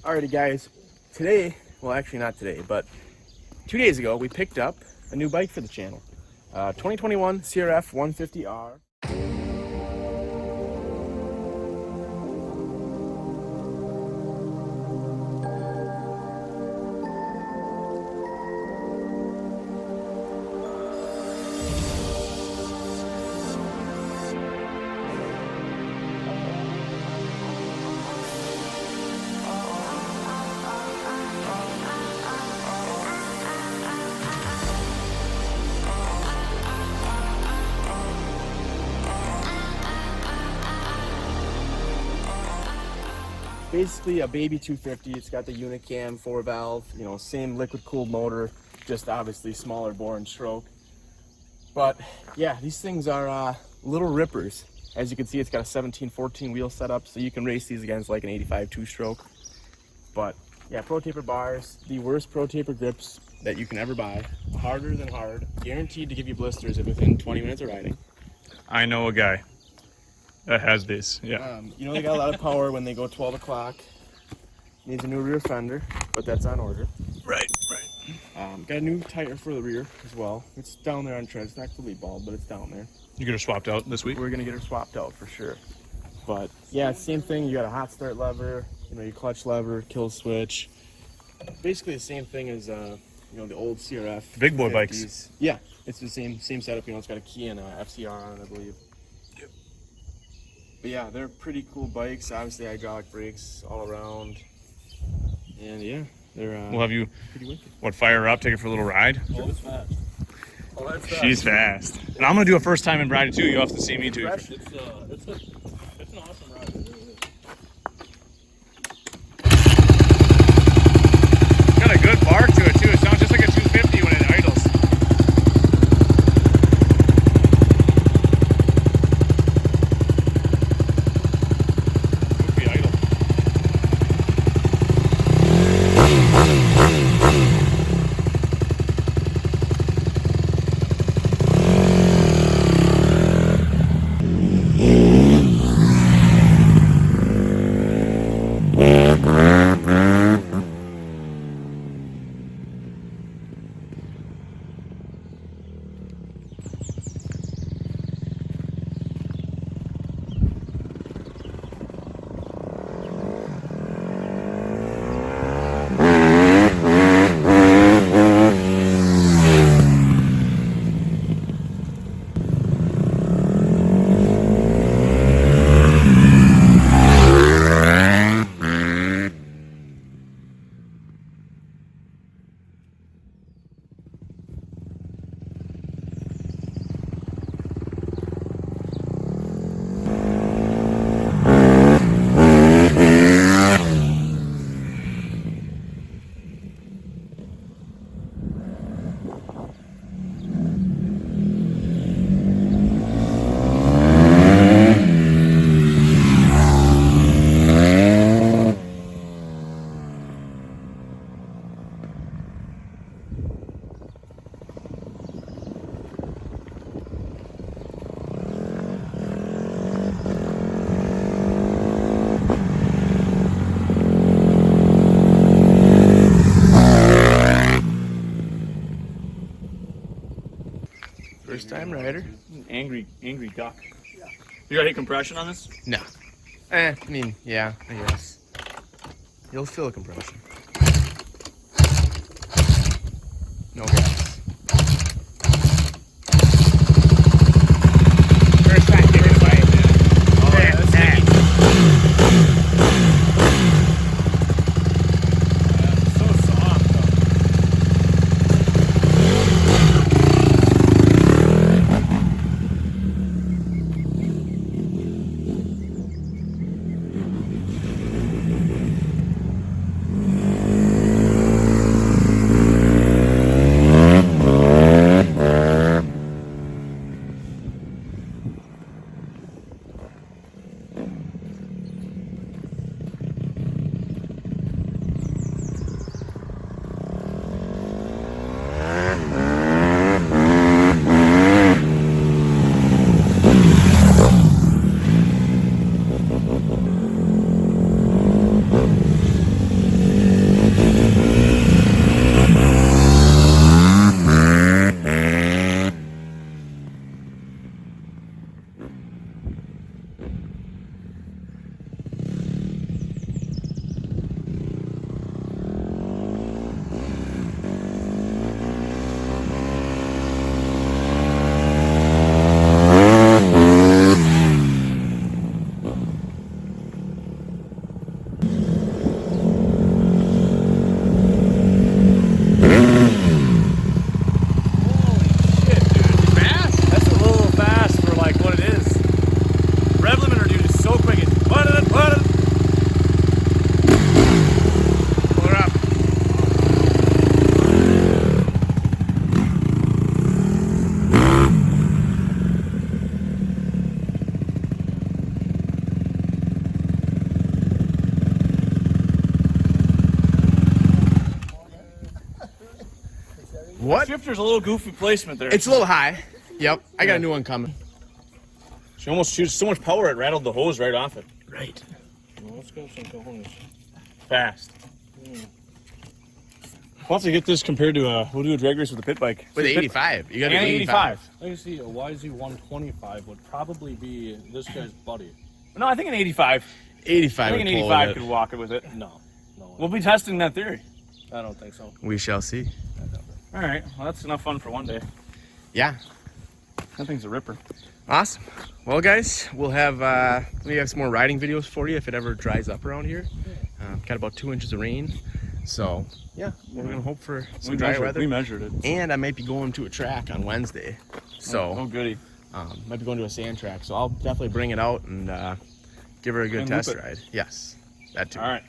Alrighty guys, today, well actually not today, but 2 days ago we picked up a new bike for the channel. 2021 CRF 150R. Basically a baby 250. It's got the Unicam 4-valve, you know, same liquid cooled motor, just obviously smaller bore and stroke. But yeah, these things are little rippers. As you can see, it's got a 17-14 wheel setup, so you can race these against like an 85 two-stroke. But yeah, Pro Taper bars, the worst Pro Taper grips that you can ever buy. Harder than hard, guaranteed to give you blisters within 20 minutes of riding. I know a guy that has this, yeah. You know, they got a lot of power when they go 12 o'clock. Needs a new rear fender, but that's on order. Right. Got a new tire for the rear as well. It's down there on tread. It's not completely bald, but it's down there. You get her swapped out this week? We're gonna get her swapped out for sure. But yeah, same thing. You got a hot start lever, you know, your clutch lever, kill switch. Basically the same thing as you know, the old CRF. Big boy 50s. bikes. Yeah, it's the same setup. You know, it's got a key and a FCR on it, I believe. Yep. But yeah, they're pretty cool bikes. Obviously hydraulic brakes all around. And yeah, they're We'll have you, pretty wicked. what, fire her up, take her for a little ride? Oh, it's fast. Oh, that's fast. She's fast. And I'm gonna do a first time in ride too. You'll have to see me too. It's an awesome ride. It really is. Got a good bark to it too. It sounds just like a 250 when it idles. Goofy idle. First time rider. Angry duck. You got any compression on this? No. I mean, yeah, I guess. You'll feel a compression. No gas. First time taking a bite. Oh, yeah, that's neat. It's so soft though. What? Shifter's a little goofy placement there. It's a little high. Yep, I got a new one coming. She almost shoots so much power it rattled the hose right off it. Right. Well, let's go some cojones. Fast. Once I get this compared to we'll do a drag race with a pit bike. With 85. You got And an 85. I can see a YZ125 would probably be this guy's buddy. No, I think an 85. 85 I think an would pull 85 it. could walk it with it. No. No. We'll be testing that theory. I don't think so. We shall see. All right. Well, that's enough fun for one day. Yeah. That thing's a ripper. Awesome. Well, guys, we'll have some more riding videos for you if it ever dries up around here. Got about 2 inches of rain, so yeah, we're gonna hope for some dry weather. We measured it. And I might be going to a track on Wednesday, so Oh, goody. might be going to a sand track. So I'll definitely bring it out and give her a good And test loop it. ride. Yes, that too. All right.